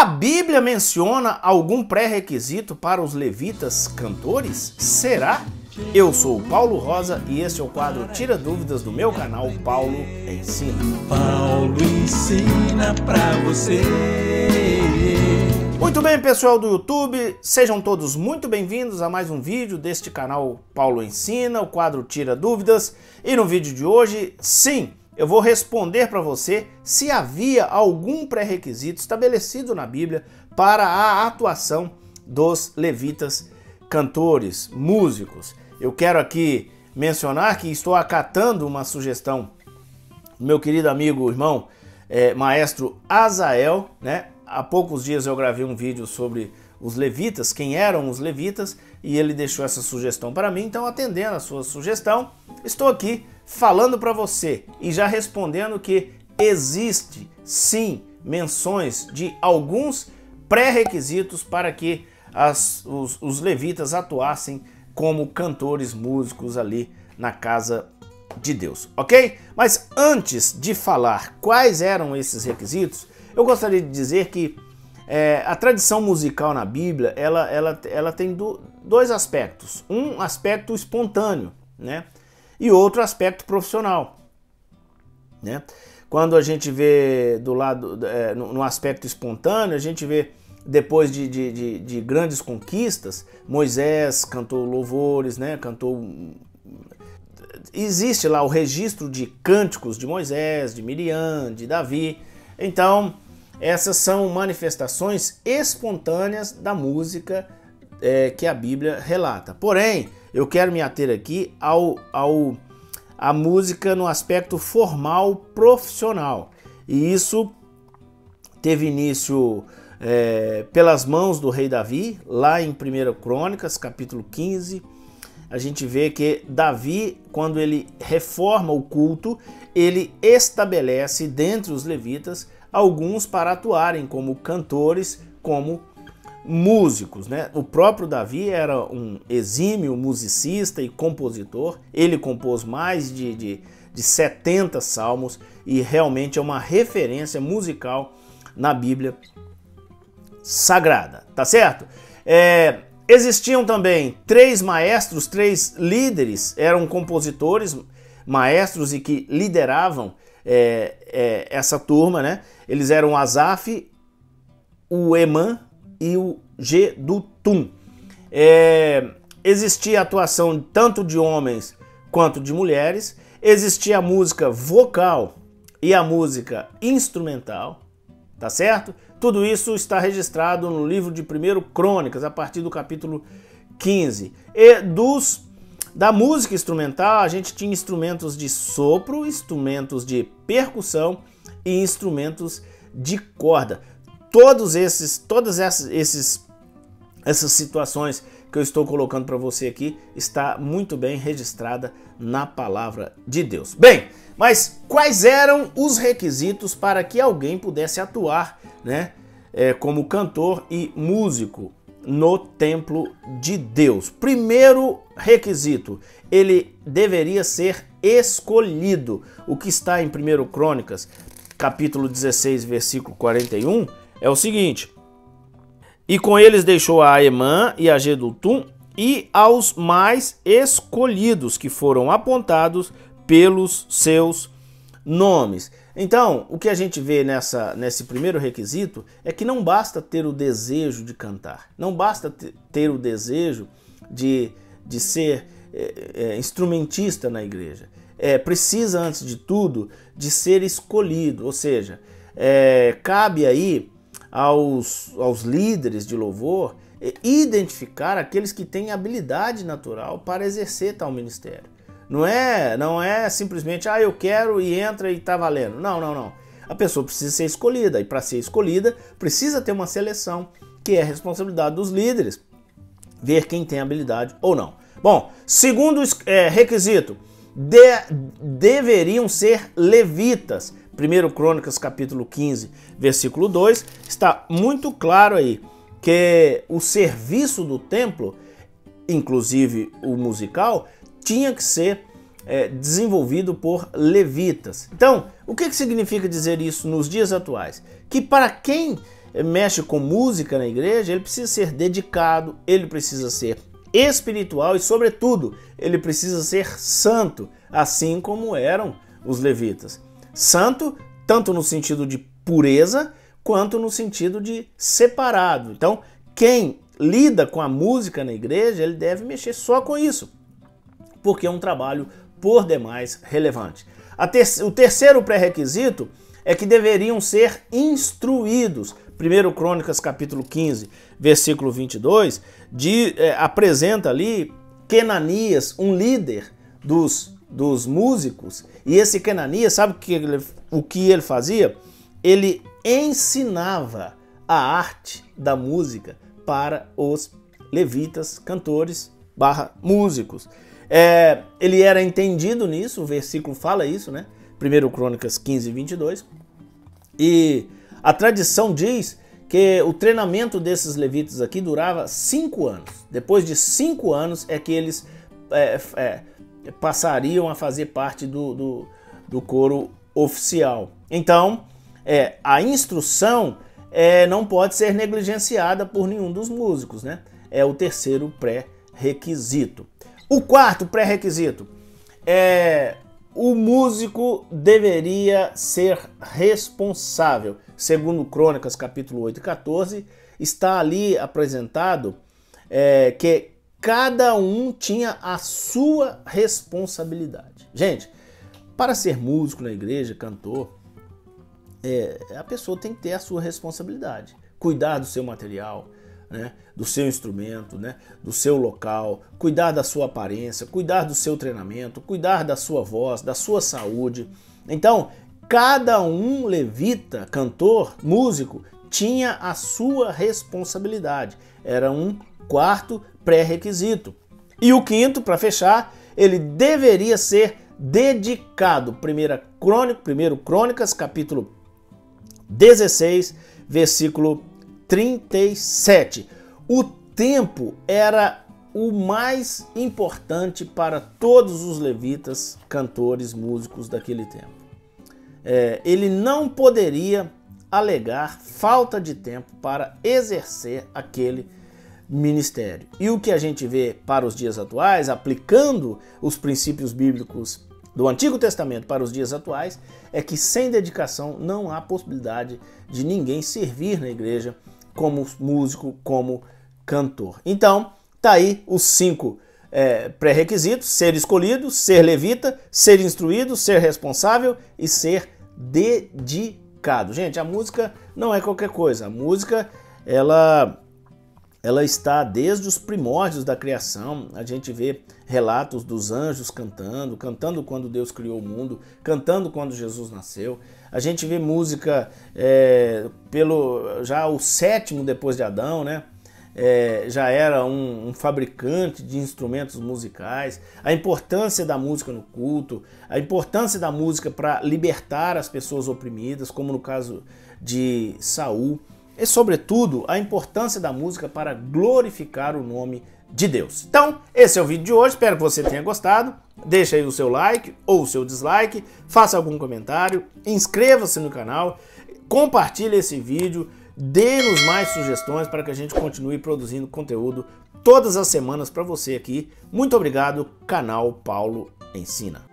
A Bíblia menciona algum pré-requisito para os levitas cantores? Será? Eu sou o Paulo Rosa e esse é o quadro Tira Dúvidas do meu canal Paulo Ensina. Paulo ensina pra você. Muito bem, pessoal do YouTube, sejam todos muito bem-vindos a mais um vídeo deste canal Paulo Ensina, o quadro Tira Dúvidas. E no vídeo de hoje, sim, eu vou responder para você se havia algum pré-requisito estabelecido na Bíblia para a atuação dos levitas cantores, músicos. Eu quero aqui mencionar que estou acatando uma sugestão do meu querido amigo, irmão, maestro Azael, né? Há poucos dias eu gravei um vídeo sobre os levitas, quem eram os levitas, e ele deixou essa sugestão para mim, então atendendo a sua sugestão, estou aqui falando para você e já respondendo que existe sim menções de alguns pré-requisitos para que os levitas atuassem como cantores, músicos ali na casa de Deus, ok? Mas antes de falar quais eram esses requisitos, eu gostaria de dizer que a tradição musical na Bíblia, ela tem dois aspectos. Um aspecto espontâneo, né? E outro aspecto profissional, né? Quando a gente vê do lado, no aspecto espontâneo, a gente vê depois de grandes conquistas, Moisés cantou louvores, né? Existe lá o registro de cânticos de Moisés, de Miriam, de Davi. Então, essas são manifestações espontâneas da música que a Bíblia relata. Porém, eu quero me ater aqui à música no aspecto formal profissional. E isso teve início pelas mãos do rei Davi, lá em 1 Crônicas, capítulo 15. A gente vê que Davi, quando ele reforma o culto, ele estabelece dentre os levitas alguns para atuarem como cantores, como músicos, né? O próprio Davi era um exímio musicista e compositor. Ele compôs mais de 70 salmos e realmente é uma referência musical na Bíblia Sagrada, tá certo? Existiam também 3 maestros, 3 líderes, eram compositores, maestros e que lideravam essa turma, né? Eles eram o Asaf, o Emã e o Gedutum. Existia atuação tanto de homens quanto de mulheres, existia a música vocal e a música instrumental, tá certo? Tudo isso está registrado no livro de 1 Crônicas, a partir do capítulo 15. E da música instrumental, a gente tinha instrumentos de sopro, instrumentos de percussão e instrumentos de corda. Todas essas situações que eu estou colocando para você aqui está muito bem registrada na palavra de Deus. Bem, mas quais eram os requisitos para que alguém pudesse atuar, né, como cantor e músico no templo de Deus? Primeiro requisito, ele deveria ser escolhido. O que está em 1 Crônicas, capítulo 16, versículo 41, é o seguinte: e com eles deixou a Emã e a Gedutum e aos mais escolhidos, que foram apontados pelos seus nomes. Então, o que a gente vê nesse primeiro requisito é que não basta ter o desejo de cantar, não basta ter o desejo de ser instrumentista na igreja. Precisa, antes de tudo, de ser escolhido, ou seja, cabe aí aos líderes de louvor identificar aqueles que têm habilidade natural para exercer tal ministério. Não é simplesmente, eu quero e entra e tá valendo. Não. A pessoa precisa ser escolhida, e para ser escolhida precisa ter uma seleção, que é a responsabilidade dos líderes, ver quem tem habilidade ou não. Bom, segundo requisito, deveriam ser levitas. 1 Crônicas, capítulo 15, versículo 2, está muito claro aí que o serviço do templo, inclusive o musical, tinha que ser desenvolvido por levitas. Então, o que significa dizer isso nos dias atuais? Que para quem mexe com música na igreja, ele precisa ser dedicado, ele precisa ser espiritual e, sobretudo, ele precisa ser santo, assim como eram os levitas. Santo, tanto no sentido de pureza, quanto no sentido de separado. Então, quem lida com a música na igreja, ele deve mexer só com isso, porque é um trabalho por demais relevante. O terceiro pré-requisito é que deveriam ser instruídos. 1 Crônicas capítulo 15, versículo 22, apresenta ali Kenanias, um líder dos músicos, e esse Kenanias, sabe o que ele fazia? Ele ensinava a arte da música para os levitas, cantores / músicos. Ele era entendido nisso, o versículo fala isso, né? 1 Crônicas 15, 22. E a tradição diz que o treinamento desses levitas aqui durava 5 anos. Depois de 5 anos é que eles passariam a fazer parte do coro oficial. Então, a instrução não pode ser negligenciada por nenhum dos músicos, né? É o terceiro pré-requisito. O quarto pré-requisito o músico deveria ser responsável. Segundo Crônicas, capítulo 8 e 14, está ali apresentado que cada um tinha a sua responsabilidade. Gente, para ser músico na igreja, cantor, a pessoa tem que ter a sua responsabilidade. Cuidar do seu material, né, do seu instrumento, né, do seu local, cuidar da sua aparência, cuidar do seu treinamento, cuidar da sua voz, da sua saúde. Então, cada um levita, cantor, músico, tinha a sua responsabilidade. Era um quarto pré-requisito. E o quinto, para fechar, ele deveria ser dedicado. 1 Crônicas, capítulo 16, versículo 37. O tempo era o mais importante para todos os levitas, cantores, músicos daquele tempo. Ele não poderia alegar falta de tempo para exercer aquele ministério. E o que a gente vê para os dias atuais, aplicando os princípios bíblicos do Antigo Testamento para os dias atuais, é que sem dedicação não há possibilidade de ninguém servir na igreja como músico, como cantor. Então, tá aí os 5 pré-requisitos: ser escolhido, ser levita, ser instruído, ser responsável e ser dedicado. Gente, a música não é qualquer coisa. A música, ela está desde os primórdios da criação. A gente vê relatos dos anjos cantando quando Deus criou o mundo, cantando quando Jesus nasceu. A gente vê música já o 7º depois de Adão, né? Já era um fabricante de instrumentos musicais. A importância da música no culto, a importância da música para libertar as pessoas oprimidas, como no caso de Saul. E, sobretudo, a importância da música para glorificar o nome de Deus. Então, esse é o vídeo de hoje. Espero que você tenha gostado. Deixa aí o seu like ou o seu dislike. Faça algum comentário. Inscreva-se no canal. Compartilhe esse vídeo. Dê-nos mais sugestões para que a gente continue produzindo conteúdo todas as semanas para você aqui. Muito obrigado, canal Paulo Ensina.